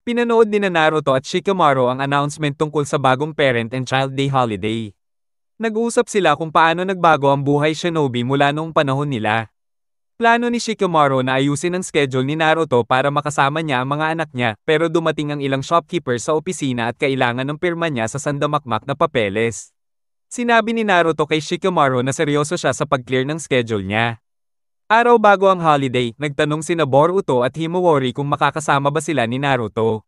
Pinanood ni Naruto at Shikamaru ang announcement tungkol sa bagong Parent and Child Day holiday. Nag-uusap sila kung paano nagbago ang buhay shinobi mula noong panahon nila. Plano ni Shikamaru na ayusin ang schedule ni Naruto para makasama niya ang mga anak niya, pero dumating ang ilang shopkeeper sa opisina at kailangan ng pirma niya sa sandamakmak na papeles. Sinabi ni Naruto kay Shikamaru na seryoso siya sa pag-clear ng schedule niya. Araw bago ang holiday, nagtanong sina Boruto at Himawari kung makakasama ba sila ni Naruto.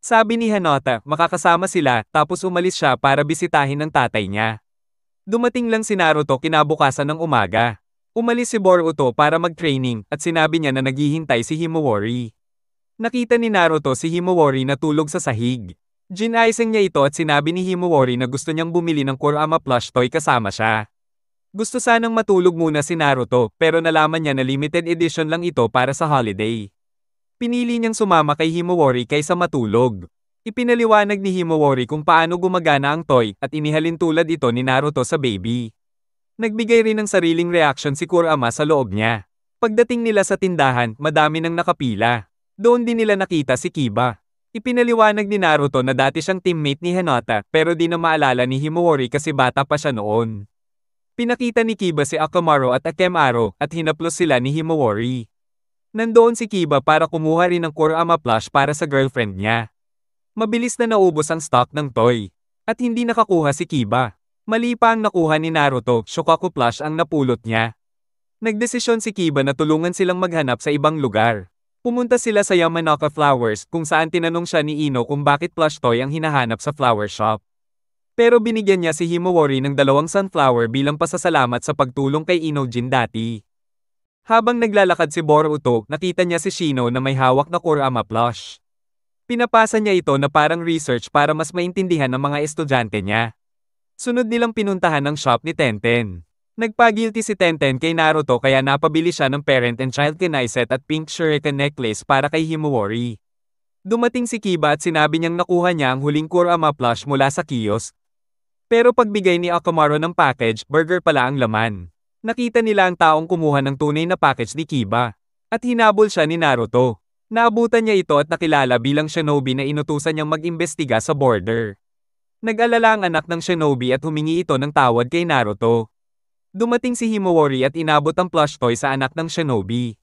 Sabi ni Hinata, makakasama sila, tapos umalis siya para bisitahin ang tatay niya. Dumating lang si Naruto kinabukasan ng umaga. Umalis si Boruto para mag-training, at sinabi niya na naghihintay si Himawari. Nakita ni Naruto si Himawari na tulog sa sahig. Ginaising niya ito at sinabi ni Himawari na gusto niyang bumili ng Kurama plush toy kasama siya. Gusto sanang matulog muna si Naruto, pero nalaman niya na limited edition lang ito para sa holiday. Pinili niyang sumama kay Himawari kaysa matulog. Ipinaliwanag ni Himawari kung paano gumagana ang toy at inihalin tulad ito ni Naruto sa baby. Nagbigay rin ng sariling reaction si Kurama sa loob niya. Pagdating nila sa tindahan, madami nang nakapila. Doon din nila nakita si Kiba. Ipinaliwanag ni Naruto na dati siyang teammate ni Hinata, pero di na maalala ni Himawari kasi bata pa siya noon. Pinakita ni Kiba si Akamaru at Akemaru at hinaplos sila ni Himawari. Nandoon si Kiba para kumuha rin ng Kurama plush para sa girlfriend niya. Mabilis na naubos ang stock ng toy. At hindi nakakuha si Kiba. Mali pa ang nakuha ni Naruto, Shokaku plush ang napulot niya. Nagdesisyon si Kiba na tulungan silang maghanap sa ibang lugar. Pumunta sila sa Yamanaka Flowers kung saan tinanong siya ni Ino kung bakit plush toy ang hinahanap sa flower shop. Pero binigyan niya si Himawari ng 2 sunflower bilang pasasalamat sa pagtulong kay Inojin dati. Habang naglalakad si Boruto, nakita niya si Shino na may hawak na Kurama plush. Pinapasa niya ito na parang research para mas maintindihan ng mga estudyante niya. Sunod nilang pinuntahan ang shop ni Tenten. Nagpagilty si Tenten kay Naruto kaya napabili siya ng Parent and Child Kunai set at pink shuriken necklace para kay Himawari. Dumating si Kiba at sinabi niyang nakuha niya ang huling Kurama plush mula sa kiosk. Pero pagbigay ni Akamaru ng package, burger pala ang laman. Nakita nila ang taong kumuha ng tunay na package ni Kiba. At hinabol siya ni Naruto. Naabutan niya ito at nakilala bilang shinobi na inutusan niyang mag-imbestiga sa border. Nag-alala ang anak ng shinobi at humingi ito ng tawad kay Naruto. Dumating si Himawari at inabot ang plush toy sa anak ng shinobi.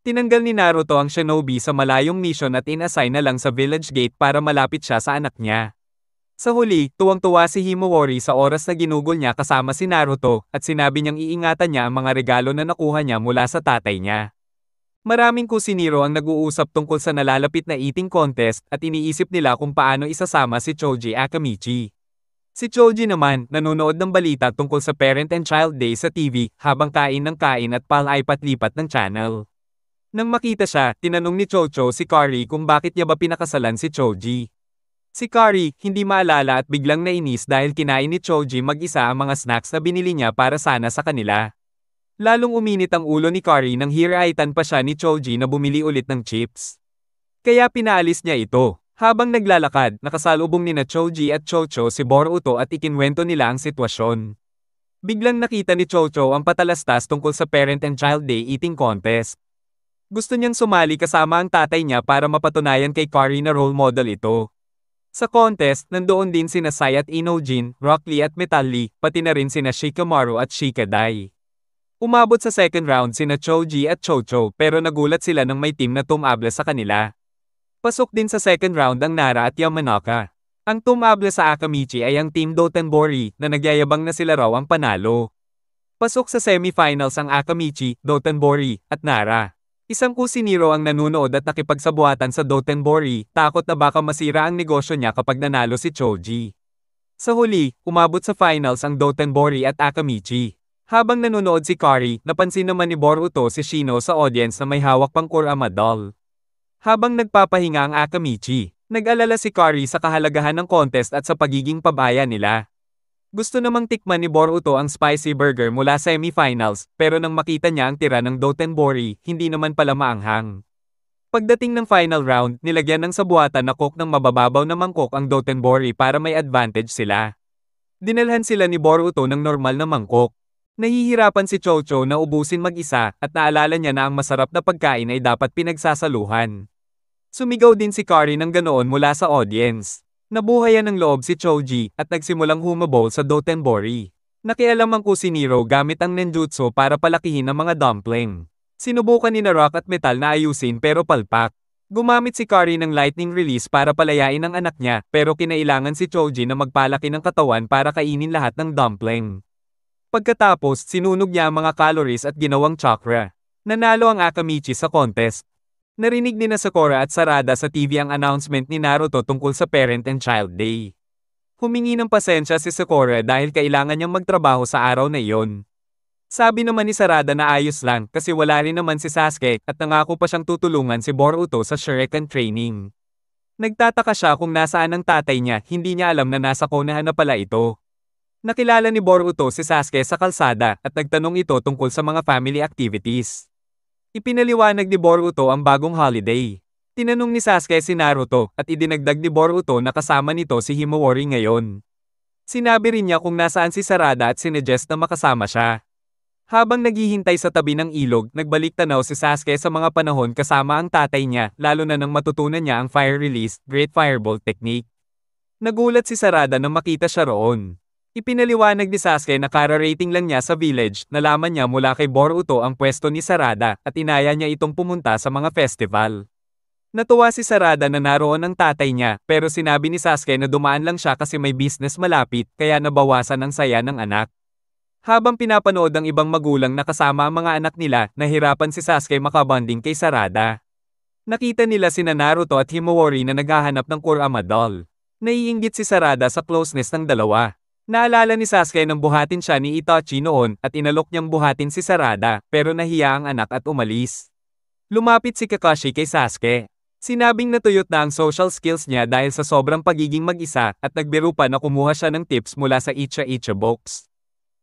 Tinanggal ni Naruto ang shinobi sa malayong mission at inassign na lang sa village gate para malapit siya sa anak niya. Sa huli, tuwang-tuwa si Himawari sa oras na ginugol niya kasama si Naruto at sinabi niyang iingatan niya ang mga regalo na nakuha niya mula sa tatay niya. Maraming kusiniro ang nag-uusap tungkol sa nalalapit na eating contest at iniisip nila kung paano isasama si Choji Akamichi. Si Choji naman, nanonood ng balita tungkol sa Parent and Child Day sa TV habang kain ng kain at palaipat-lipat ng channel. Nang makita siya, tinanong ni Chocho si Kari kung bakit niya ba pinakasalan si Choji. Si Kari, hindi maalala at biglang nainis dahil kinain ni Choji mag-isa ang mga snacks na binili niya para sana sa kanila. Lalong uminit ang ulo ni Kari nang hiraitan pa siya ni Choji na bumili ulit ng chips. Kaya pinaalis niya ito. Habang naglalakad, nakasalubong ni na Choji at Chocho si Boruto at ikinwento nila ang sitwasyon. Biglang nakita ni Chocho ang patalastas tungkol sa Parent and Child Day eating contest. Gusto niyang sumali kasama ang tatay niya para mapatunayan kay Kari na role model ito. Sa contest, nandoon din sina Sai at Inojin, Rock Lee at Metal Lee, pati na rin sina Shikamaru at Shikadai. Umabot sa second round sina Choji at Chocho pero nagulat sila nang may team na tumable sa kanila. Pasok din sa second round ang Nara at Yamanaka. Ang tumable sa Akamichi ay ang Team Dotonbori na nagyayabang na sila raw ang panalo. Pasok sa semifinals ang Akamichi, Dotonbori, at Nara. Isang kusiniro ang nanunood at nakipagsabuatan sa Dotonbori, takot na baka masira ang negosyo niya kapag nanalo si Choji. Sa huli, umabot sa finals ang Dotonbori at Akamichi. Habang nanonood si Kari, napansin naman ni Boruto si Shino sa audience na may hawak pang Kurama doll. Habang nagpapahinga ang Akamichi, nag-alala si Kari sa kahalagahan ng contest at sa pagiging pabaya nila. Gusto namang tikman ni Boruto ang spicy burger mula semifinals, pero nang makita niya ang tira ng Dotonbori, hindi naman pala maanghang. Pagdating ng final round, nilagyan ng sabuatan na coke ng mabababaw na mangkok ang Dotonbori para may advantage sila. Dinalhan sila ni Boruto ng normal na mangkok. Nahihirapan si Chocho na ubusin mag-isa at naalala niya na ang masarap na pagkain ay dapat pinagsasaluhan. Sumigaw din si Kari ng ganoon mula sa audience. Nabuhayan ng loob si Choji at nagsimulang humabol sa Dotonbori. Nakialam ang Kusiniro gamit ang ninjutsu para palakihin ang mga dumpling. Sinubukan ni Rock at Metal na ayusin pero palpak. Gumamit si Kari ng lightning release para palayain ang anak niya pero kinailangan si Choji na magpalaki ng katawan para kainin lahat ng dumpling. Pagkatapos, sinunog niya ang mga calories at ginawang chakra. Nanalo ang Akamichi sa contest. Narinig ni Sakura at Sarada sa TV ang announcement ni Naruto tungkol sa Parent and Child Day. Humingi ng pasensya si Sakura dahil kailangan niyang magtrabaho sa araw na iyon. Sabi naman ni Sarada na ayos lang kasi wala rin naman si Sasuke at nangako pa siyang tutulungan si Boruto sa Shuriken training. Nagtataka siya kung nasaan ang tatay niya, hindi niya alam na nasa Konoha na pala ito. Nakilala ni Boruto si Sasuke sa kalsada at nagtanong ito tungkol sa mga family activities. Ipinaliwanag ni Boruto ang bagong holiday. Tinanong ni Sasuke si Naruto at idinagdag ni Boruto na kasama nito si Himawari ngayon. Sinabi rin niya kung nasaan si Sarada at sinuggest na makasama siya. Habang naghihintay sa tabi ng ilog, nagbalik tanaw si Sasuke sa mga panahon kasama ang tatay niya, lalo na nang matutunan niya ang fire release, Great Fireball technique. Nagulat si Sarada nang makita siya roon. Ipinaliwanag ni Sasuke na kararating lang niya sa village, nalaman niya mula kay Boruto ang pwesto ni Sarada at inaya niya itong pumunta sa mga festival. Natuwa si Sarada na naroon ang tatay niya pero sinabi ni Sasuke na dumaan lang siya kasi may business malapit kaya nabawasan ang saya ng anak. Habang pinapanood ang ibang magulang na kasama ang mga anak nila, nahirapan si Sasuke makabanding kay Sarada. Nakita nila sina Naruto at Himawari na naghahanap ng Kurama doll. Naiinggit si Sarada sa closeness ng dalawa. Naalala ni Sasuke nang buhatin siya ni Itachi noon at inalok niyang buhatin si Sarada pero nahiya ang anak at umalis. Lumapit si Kakashi kay Sasuke. Sinabing natuyot na ang social skills niya dahil sa sobrang pagiging mag-isa at nagbiro pa na kumuha siya ng tips mula sa Icha Icha box.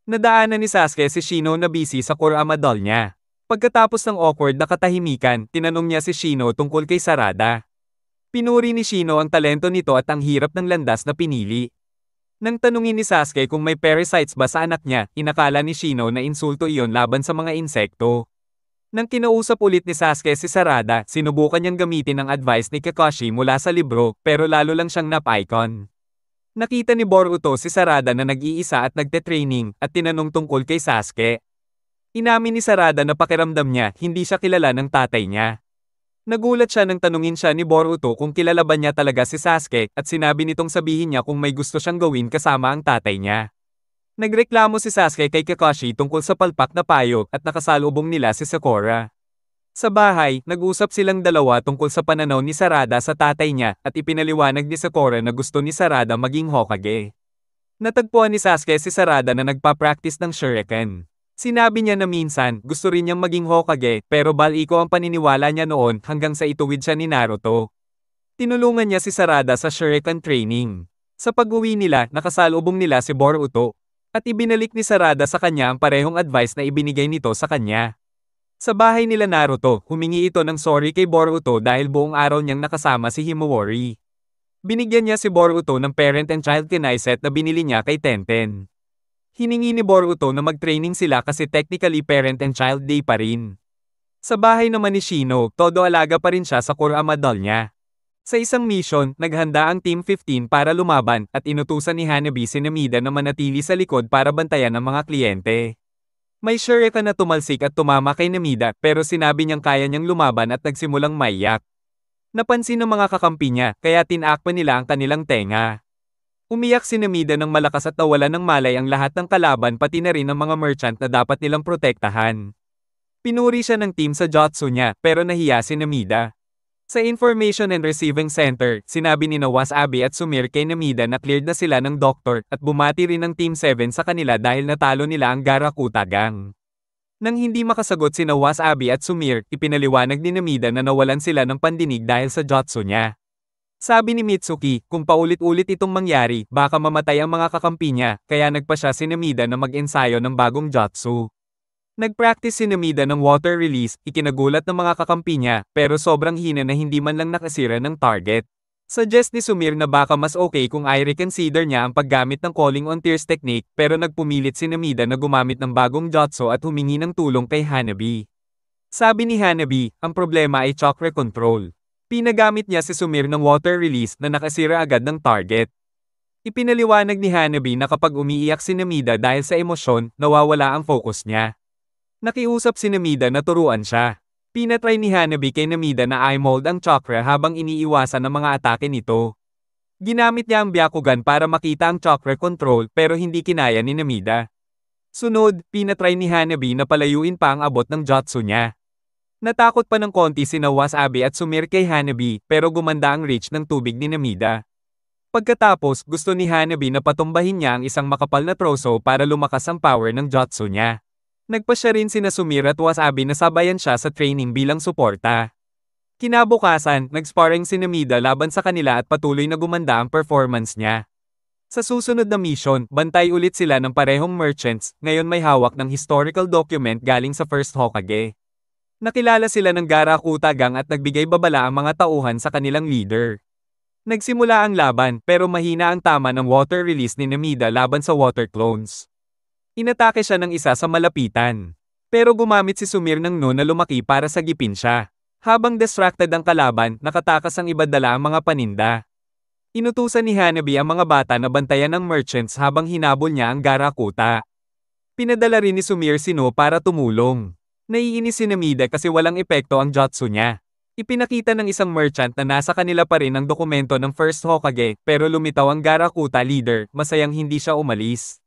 Nadaanan ni Sasuke si Shino na busy sa Kurama doll niya. Pagkatapos ng awkward na katahimikan, tinanong niya si Shino tungkol kay Sarada. Pinuri ni Shino ang talento nito at ang hirap ng landas na pinili. Nang tanungin ni Sasuke kung may parasites ba sa anak niya, inakala ni Shino na insulto iyon laban sa mga insekto. Nang kinausap ulit ni Sasuke si Sarada, sinubukan niyang gamitin ang advice ni Kakashi mula sa libro, pero lalo lang siyang nap-icon. Nakita ni Boruto si Sarada na nag-iisa at nagte-training, at tinanong tungkol kay Sasuke. Inamin ni Sarada na pakiramdam niya, hindi siya kilala ng tatay niya. Nagulat siya nang tanungin siya ni Boruto kung kilala ba niya talaga si Sasuke at sinabi nitong sabihin niya kung may gusto siyang gawin kasama ang tatay niya. Nagreklamo si Sasuke kay Kakashi tungkol sa palpak na payo at nakasalubong nila si Sakura. Sa bahay, nag-usap silang dalawa tungkol sa pananaw ni Sarada sa tatay niya at ipinaliwanag ni Sakura na gusto ni Sarada maging Hokage. Natagpuan ni Sasuke si Sarada na nagpa-practice ng Shuriken. Sinabi niya na minsan, gusto rin niyang maging Hokage, pero baliko ang paniniwala niya noon hanggang sa ituwid siya ni Naruto. Tinulungan niya si Sarada sa Shuriken training. Sa pag-uwi nila, nakasalubong nila si Boruto. At ibinalik ni Sarada sa kanya ang parehong advice na ibinigay nito sa kanya. Sa bahay nila Naruto, humingi ito ng sorry kay Boruto dahil buong araw niyang nakasama si Himawari. Binigyan niya si Boruto ng parent and child kinai set na binili niya kay Tenten. Hiningi ni Boruto na mag-training sila kasi technically parent and child day pa rin. Sa bahay naman ni Shino, todo alaga pa rin siya sa Kurama doll niya. Sa isang mission, naghanda ang Team 15 para lumaban at inutusan ni Hanabi si Namida na manatili sa likod para bantayan ang mga kliyente. May Shuriken na tumalsik at tumama kay Namida pero sinabi niyang kaya niyang lumaban at nagsimulang maiyak. Napansin ng mga kakampi niya kaya tinakpan nila ang kanilang tenga. Umiyak si Namida ng malakas at nawalan ng malay ang lahat ng kalaban pati na rin ang mga merchant na dapat nilang protektahan. Pinuri siya ng team sa jutsu niya pero nahiya si Namida. Sa Information and Receiving Center, sinabi ni Wasabi at Sumire kay Namida na cleared na sila ng doktor at bumati rin ng Team 7 sa kanila dahil natalo nila ang Garakuta Gang. Nang hindi makasagot si Wasabi at Sumire, ipinaliwanag ni Namida na nawalan sila ng pandinig dahil sa jutsu niya. Sabi ni Mitsuki, kung paulit-ulit itong mangyari, baka mamatay ang mga kakampi niya, kaya nagpa siya si Namida na mag-ensayo ng bagong jutsu. Nag-practice si Namida ng water release, ikinagulat ng mga kakampi niya, pero sobrang hina na hindi man lang nakasira ng target. Suggest ni Sumire na baka mas okay kung i-reconsider niya ang paggamit ng Calling on Tears technique, pero nagpumilit si Namida na gumamit ng bagong jutsu at humingi ng tulong kay Hanabi. Sabi ni Hanabi, ang problema ay chakra control. Pinagamit niya si Sumire ng water release na nakasira agad ng target. Ipinaliwanag ni Hanabi na kapag umiiyak si Namida dahil sa emosyon, nawawala ang focus niya. Nakiusap si Namida na turuan siya. Pinatry ni Hanabi kay Namida na eye-mold ang chakra habang iniiwasan ang mga atake nito. Ginamit niya ang Byakugan para makita ang chakra control pero hindi kinaya ni Namida. Sunod, pinatry ni Hanabi na palayuin pa ang abot ng jutsu niya. Natakot pa ng konti sina Wasabi at Sumire kay Hanabi pero gumanda ang reach ng tubig ni Namida. Pagkatapos, gusto ni Hanabi na patumbahin niya ang isang makapal na troso para lumakas ang power ng jutsu niya. Nagpa siya rin sina Sumire at Wasabi na sabayan siya sa training bilang suporta. Kinabukasan, nag-sparring si Namida laban sa kanila at patuloy na gumanda ang performance niya. Sa susunod na mission, bantay ulit sila ng parehong merchants, ngayon may hawak ng historical document galing sa First Hokage. Nakilala sila ng Garakouta Gang at nagbigay babala ang mga tauhan sa kanilang leader. Nagsimula ang laban pero mahina ang tama ng water release ni Namida laban sa water clones. Inatake siya ng isa sa malapitan. Pero gumamit si Sumire ng no na lumaki para sagipin siya. Habang distracted ang kalaban, nakatakas ang iba dala ang mga paninda. Inutusan ni Hanabi ang mga bata na bantayan ng merchants habang hinabol niya ang Garakouta. Pinadala rin ni Sumire si No para tumulong. Naiinis si Namida kasi walang epekto ang jutsu niya. Ipinakita ng isang merchant na nasa kanila pa rin ang dokumento ng First Hokage pero lumitaw ang Garakouta leader, masayang hindi siya umalis.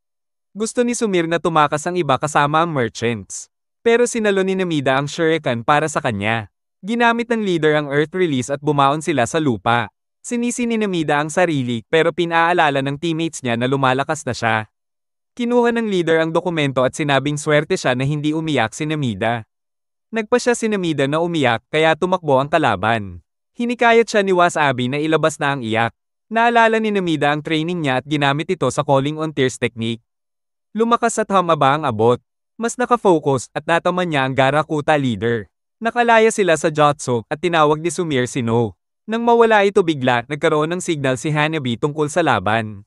Gusto ni Sumire na tumakas ang iba kasama ang merchants. Pero sinalo ni Namida ang shuriken para sa kanya. Ginamit ng leader ang earth release at bumaon sila sa lupa. Sinisi ni Namida ang sarili pero pinaalala ng teammates niya na lumalakas na siya. Kinuha ng leader ang dokumento at sinabing swerte siya na hindi umiyak si Namida. Nagpa siya si Namida na umiyak kaya tumakbo ang kalaban. Hinikayat siya ni Wasabi na ilabas na ang iyak. Naalala ni Namida ang training niya at ginamit ito sa calling on tears technique. Lumakas at humaba ang abot. Mas nakafocus at nataman niya ang Garakouta leader. Nakalaya sila sa jutsu at tinawag ni Sumire si No. Nang mawala ito bigla, nagkaroon ng signal si Hanabi tungkol sa laban.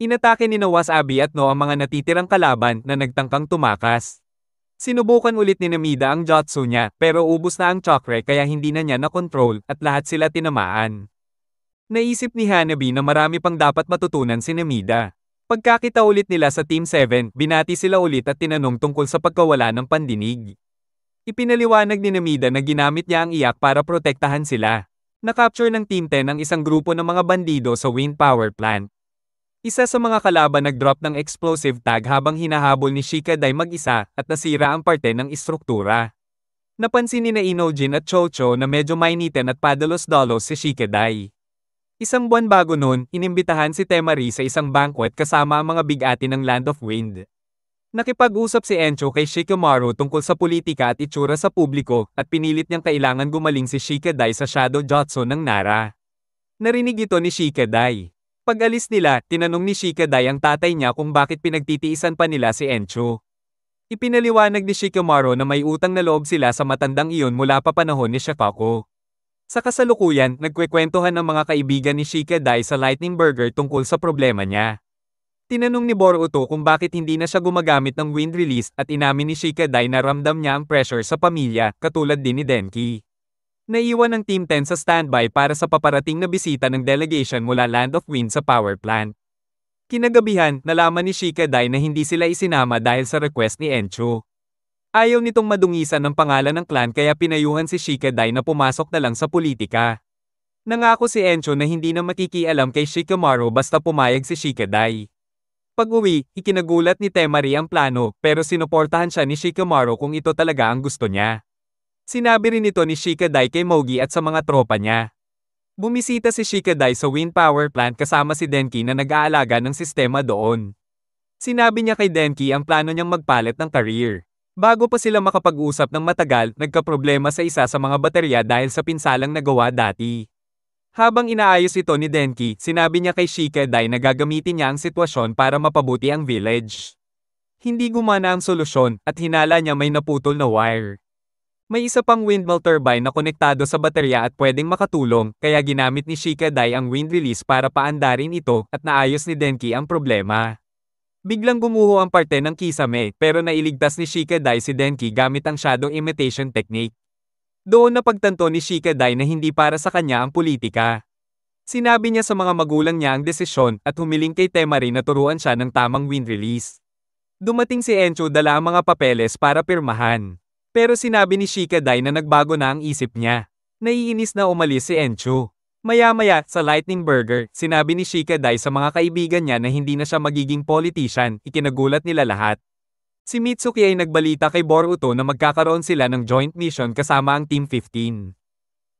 Inatake ni Wasabi at No ang mga natitirang kalaban na nagtangkang tumakas. Sinubukan ulit ni Namida ang jutsu niya pero ubos na ang chakra kaya hindi na niya nakontrol at lahat sila tinamaan. Naisip ni Hanabi na marami pang dapat matutunan si Namida. Pagkakita ulit nila sa Team 7, binati sila ulit at tinanong tungkol sa pagkawala ng pandinig. Ipinaliwanag ni Namida na ginamit niya ang iyak para protektahan sila. Nakapture ng Team 10 ang isang grupo ng mga bandido sa wind power plant. Isa sa mga kalaban nag-drop ng explosive tag habang hinahabol ni Shikadai mag-isa at nasira ang parte ng istruktura. Napansin ni na Inojin at Chocho na medyo mainitin at padalos-dalos si Shikadai. Isang buwan bago noon, inimbitahan si Temari sa isang banquet kasama ang mga bigati ng Land of Wind. Nakipag-usap si Encho kay Shikamaru tungkol sa politika at itsura sa publiko at pinilit niyang kailangan gumaling si Shikadai sa Shadow Jutsu ng Nara. Narinig ito ni Shikadai. Pag-alis nila, tinanong ni Shikadai ang tatay niya kung bakit pinagtitiisan pa nila si Encho. Ipinaliwanag ni Shikamaru na may utang na loob sila sa matandang iyon mula pa panahon ni Shikako. Sa kasalukuyan, nagkwekwentuhan ang mga kaibigan ni Shikadai sa Lightning Burger tungkol sa problema niya. Tinanong ni Boruto kung bakit hindi na siya gumagamit ng wind release at inamin ni Shikadai na ramdam niya ang pressure sa pamilya, katulad din ni Denki. Naiwan ng Team 10 sa standby para sa paparating na bisita ng delegation mula Land of Wind sa power plant. Kinagabihan, nalaman ni Shikadai na hindi sila isinama dahil sa request ni Encho. Ayaw nitong madungisan ng pangalan ng clan kaya pinayuhan si Shikadai na pumasok na lang sa politika. Nangako si Encho na hindi na makikialam kay Shikamaru basta pumayag si Shikadai. Pag-uwi, ikinagulat ni Temari ang plano pero sinuportahan siya ni Shikamaru kung ito talaga ang gusto niya. Sinabi rin ito ni Shikadai kay Mogi at sa mga tropa niya. Bumisita si Shikadai sa wind power plant kasama si Denki na nag-aalaga ng sistema doon. Sinabi niya kay Denki ang plano niyang magpalit ng career. Bago pa sila makapag-usap ng matagal, nagkaproblema sa isa sa mga baterya dahil sa pinsalang nagawa dati. Habang inaayos ito ni Denki, sinabi niya kay Shikadai na gagamitin niya ang sitwasyon para mapabuti ang village. Hindi gumana ang solusyon at hinala niya may naputol na wire. May isa pang windmill turbine na konektado sa baterya at pwedeng makatulong, kaya ginamit ni Shikadai ang wind release para paandarin ito at naayos ni Denki ang problema. Biglang gumuho ang parte ng kisame pero nailigtas ni Shikadai si Denki gamit ang shadow imitation technique. Doon napagtanto ni Shikadai na hindi para sa kanya ang politika. Sinabi niya sa mga magulang niya ang desisyon at humiling kay Temari na turuan siya ng tamang wind release. Dumating si Encho dala ang mga papeles para pirmahan. Pero sinabi ni Shikadai na nagbago na ang isip niya. Naiinis na umalis si Encho. Maya-maya, sa Lightning Burger, sinabi ni Shikadai sa mga kaibigan niya na hindi na siya magiging politician, ikinagulat nila lahat. Si Mitsuki ay nagbalita kay Boruto na magkakaroon sila ng joint mission kasama ang Team 15.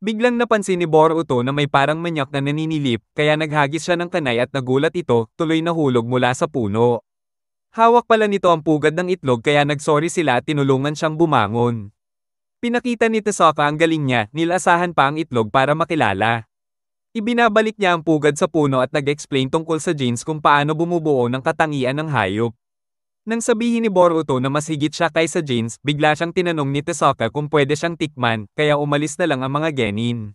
Biglang napansin ni Boruto na may parang manyak na naninilip, kaya naghagis siya ng kanay at nagulat ito, tuloy nahulog mula sa puno. Hawak pala nito ang pugad ng itlog kaya nagsorry sila at tinulungan siyang bumangon. Pinakita ni Tsuka ang galing niya, nilasahan pa ang itlog para makilala. Ibinabalik niya ang pugad sa puno at nag-explain tungkol sa genes kung paano bumubuo ng katangian ng hayop. Nang sabihin ni Boruto na mas higit siya kaysa genes, bigla siyang tinanong ni Tsuka kung pwede siyang tikman, kaya umalis na lang ang mga genin.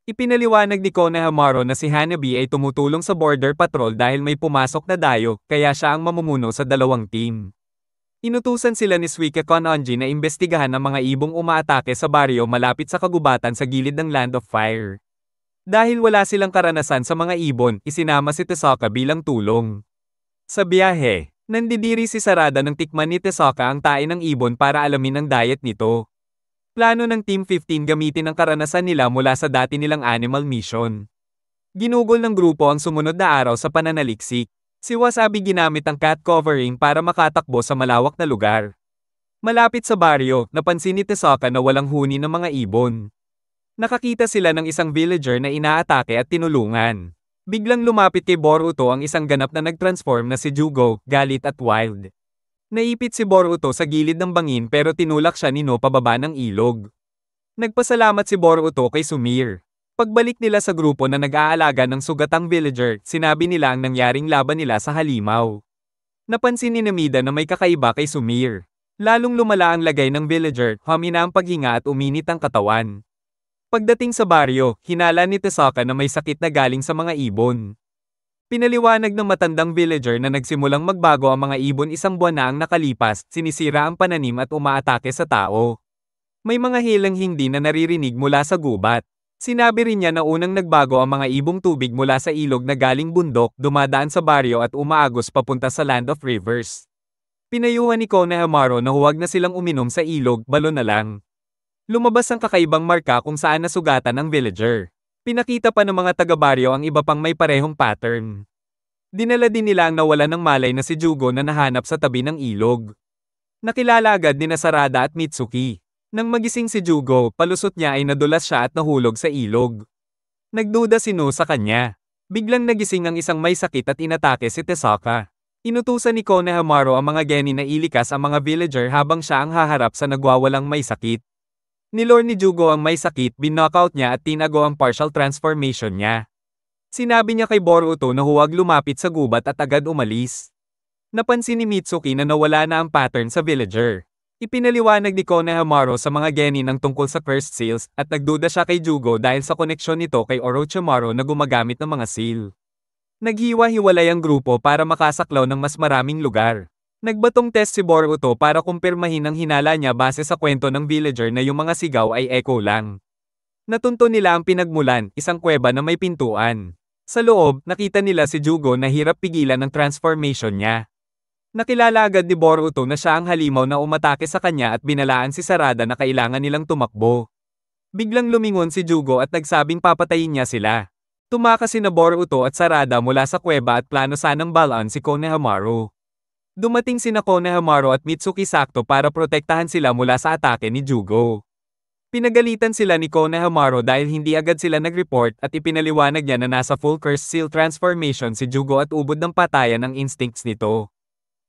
Ipinaliwanag ni Konohamaru na si Hanabi ay tumutulong sa border patrol dahil may pumasok na dayo, kaya siya ang mamumuno sa dalawang team. Inutusan sila ni Suika Kononji na imbestigahan ang mga ibong umaatake sa baryo malapit sa kagubatan sa gilid ng Land of Fire. Dahil wala silang karanasan sa mga ibon, isinama si Tsuka bilang tulong. Sa biyahe, nandidiri si Sarada ng tikman ni Tsuka ang tae ng ibon para alamin ang diet nito. Plano ng Team 15 gamitin ang karanasan nila mula sa dati nilang animal mission. Ginugol ng grupo ang sumunod na araw sa pananaliksik. Si Wasabi ginamit ang cat covering para makatakbo sa malawak na lugar. Malapit sa baryo, napansin ni Tsuka na walang huni ng mga ibon. Nakakita sila ng isang villager na inaatake at tinulungan. Biglang lumapit kay Boruto ang isang ganap na nag-transform na si Jugo, galit at wild. Naipit si Boruto sa gilid ng bangin pero tinulak siya ni No pababa ng ilog. Nagpasalamat si Boruto kay Sumire. Pagbalik nila sa grupo na nag-aalaga ng sugatang villager, sinabi nila ang nangyaring laban nila sa halimaw. Napansin ni Namida na may kakaiba kay Sumire. Lalong lumala ang lagay ng villager, humina ang paghinga at uminit ang katawan. Pagdating sa baryo, hinala ni Tsuka na may sakit na galing sa mga ibon. Pinaliwanag ng matandang villager na nagsimulang magbago ang mga ibon isang buwan na ang nakalipas, sinisira ang pananim at umaatake sa tao. May mga hilang hindi na naririnig mula sa gubat. Sinabi rin niya na unang nagbago ang mga ibong tubig mula sa ilog na galing bundok, dumadaan sa baryo at umaagos papunta sa Land of Rivers. Pinayuhan ni Konohamaru na huwag na silang uminom sa ilog, balon na lang. Lumabas ang kakaibang marka kung saan nasugatan ang villager. Pinakita pa ng mga taga-baryo ang iba pang may parehong pattern. Dinala din nila ang nawalan ng malay na si Jugo na nahanap sa tabi ng ilog. Nakilala agad ni Sarada at Mitsuki. Nang magising si Jugo, palusot niya ay nadulas siya at nahulog sa ilog. Nagduda si No sa kanya. Biglang nagising ang isang may sakit at inatake si Tsuka. Inutusan ni Konohamaru ang mga genin na ilikas ang mga villager habang siya ang haharap sa nagwawalang may sakit. Nilor ni Jugo ang may sakit, binockout niya at tinago ang partial transformation niya. Sinabi niya kay Boruto na huwag lumapit sa gubat at agad umalis. Napansin ni Mitsuki na nawala na ang pattern sa villager. Ipinaliwanag ni Konohamaru sa mga genin ang tungkol sa cursed seals at nagduda siya kay Jugo dahil sa koneksyon nito kay Orochimaru na gumagamit ng mga seal. Naghiwa-hiwalay ang grupo para makasaklaw ng mas maraming lugar. Nagbatong test si Boruto para kumpirmahin ang hinala niya base sa kwento ng villager na yung mga sigaw ay echo lang. Natunto nila ang pinagmulan, isang kuweba na may pintuan. Sa loob, nakita nila si Jugo na hirap pigilan ang transformation niya. Nakilala agad ni Boruto na siya ang halimaw na umatake sa kanya at binalaan si Sarada na kailangan nilang tumakbo. Biglang lumingon si Jugo at nagsabing papatayin niya sila. Tumakas sina Boruto at Sarada mula sa kuweba at plano sanang balaan si Konohamaru. Dumating sina Konohamaru at Mitsuki sakto para protektahan sila mula sa atake ni Jugo. Pinagalitan sila ni Konohamaru dahil hindi agad sila nag-report at ipinaliwanag niya na nasa full cursed seal transformation si Jugo at ubod ng patayan ang instincts nito.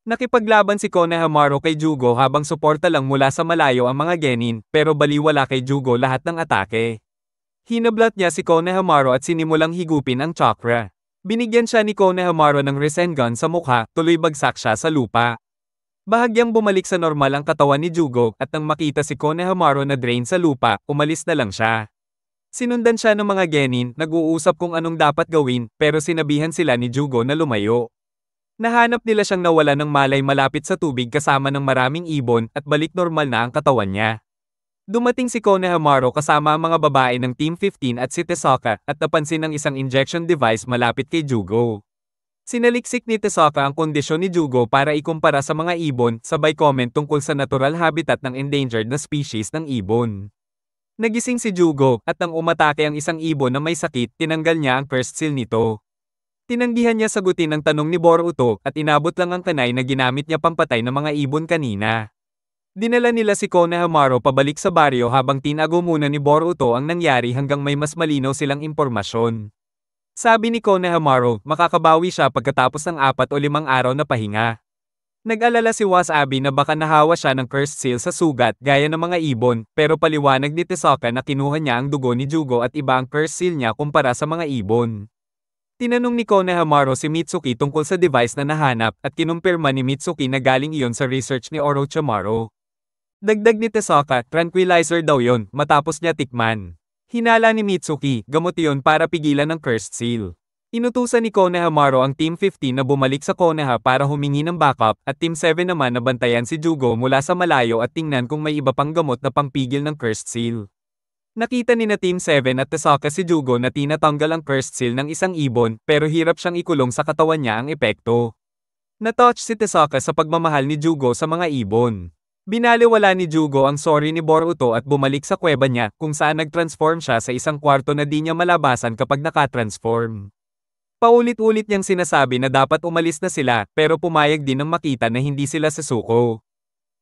Nakipaglaban si Konohamaru kay Jugo habang suporta lang mula sa malayo ang mga genin, pero baliwala kay Jugo lahat ng atake. Hinablat niya si Konohamaru at sinimulang higupin ang chakra. Binigyan siya ni Konohamaru ng Rasengan sa mukha, tuloy bagsak siya sa lupa. Bahagyang bumalik sa normal ang katawan ni Jugo at nang makita si Konohamaru na drain sa lupa, umalis na lang siya. Sinundan siya ng mga genin, nag-uusap kung anong dapat gawin, pero sinabihan sila ni Jugo na lumayo. Nahanap nila siyang nawala ng malay malapit sa tubig kasama ng maraming ibon at balik normal na ang katawan niya. Dumating si Konohamaru kasama ang mga babae ng Team 15 at si Tesaka at napansin ang isang injection device malapit kay Jugo. Sinaliksik ni Tesaka ang kondisyon ni Jugo para ikumpara sa mga ibon, sabay comment tungkol sa natural habitat ng endangered na species ng ibon. Nagising si Jugo at nang umatake ang isang ibon na may sakit, tinanggal niya ang cursed seal nito. Tinanggihan niya sagutin ang tanong ni Boruto at inabot lang ang kanay na ginamit niya pampatay ng mga ibon kanina. Dinala nila si Konohamaru pabalik sa baryo habang tinago muna ni Boruto ang nangyari hanggang may mas malinaw silang impormasyon. Sabi ni Konohamaru, makakabawi siya pagkatapos ng 4 o 5 araw na pahinga. Nag-alala si Wasabi na baka nahawa siya ng cursed seal sa sugat gaya ng mga ibon, pero paliwanag ni Tesaka na kinuha niya ang dugo ni Jugo at iba ang cursed seal niya kumpara sa mga ibon. Tinanong ni Konohamaru si Mitsuki tungkol sa device na nahanap at kinumpirma ni Mitsuki na galing iyon sa research ni Orochimaru. Dagdag ni Tesaka, tranquilizer daw yon matapos niya tikman. Hinala ni Mitsuki, gamot iyon para pigilan ang cursed seal. Inutusan ni Konohamaru ang Team 15 na bumalik sa Konoha para humingi ng backup at Team 7 naman na bantayan si Jugo mula sa malayo at tingnan kung may iba pang gamot na pampigil ng cursed seal. Nakita ni na Team 7 at Tesaka si Jugo na tinatanggal ang cursed seal ng isang ibon pero hirap siyang ikulong sa katawan niya ang epekto. Na-touch si Tesaka sa pagmamahal ni Jugo sa mga ibon. Binaliwala ni Jugo ang sorry ni Boruto at bumalik sa kuweba niya kung saan nag-transform siya sa isang kwarto na di niya malabasan kapag nakatransform. Paulit-ulit niyang sinasabi na dapat umalis na sila pero pumayag din nang makita na hindi sila sasuko.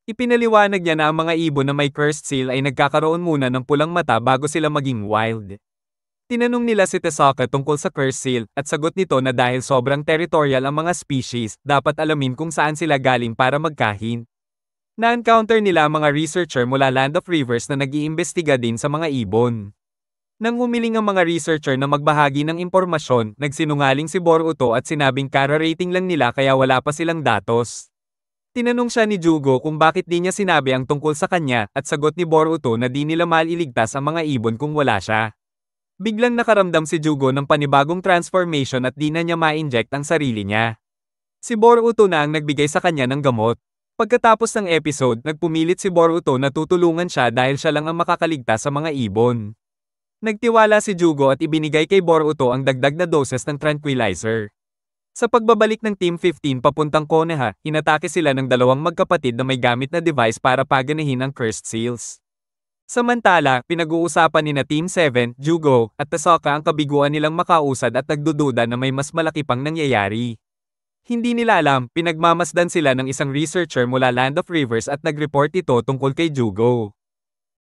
Ipinaliwanag niya na ang mga ibon na may cursed seal ay nagkakaroon muna ng pulang mata bago sila maging wild. Tinanong nila si Tesaka tungkol sa cursed seal at sagot nito na dahil sobrang territorial ang mga species, dapat alamin kung saan sila galing para magkahin. Na-encounter nila ang mga researcher mula Land of Rivers na nag-iimbestiga din sa mga ibon. Nang humiling ang mga researcher na magbahagi ng impormasyon, nagsinungaling si Boruto at sinabing kara-rating lang nila kaya wala pa silang datos. Tinanong siya ni Jugo kung bakit di niya sinabi ang tungkol sa kanya at sagot ni Boruto na di nila mailigtas ang mga ibon kung wala siya. Biglang nakaramdam si Jugo ng panibagong transformation at di na niya ma-inject ang sarili niya. Si Boruto na ang nagbigay sa kanya ng gamot. Pagkatapos ng episode, nagpumilit si Boruto na tutulungan siya dahil siya lang ang makakaligtas sa mga ibon. Nagtiwala si Jugo at ibinigay kay Boruto ang dagdag na doses ng tranquilizer. Sa pagbabalik ng Team 15 papuntang Konoha, inatake sila ng dalawang magkapatid na may gamit na device para paganahin ang cursed seals. Samantala, pinag-uusapan ni na Team 7, Jugo, at Tesaka ang kabiguan nilang makausad at nagdududa na may mas malaki pang nangyayari. Hindi nila alam, pinagmamasdan sila ng isang researcher mula Land of Rivers at nag-report ito tungkol kay Jugo.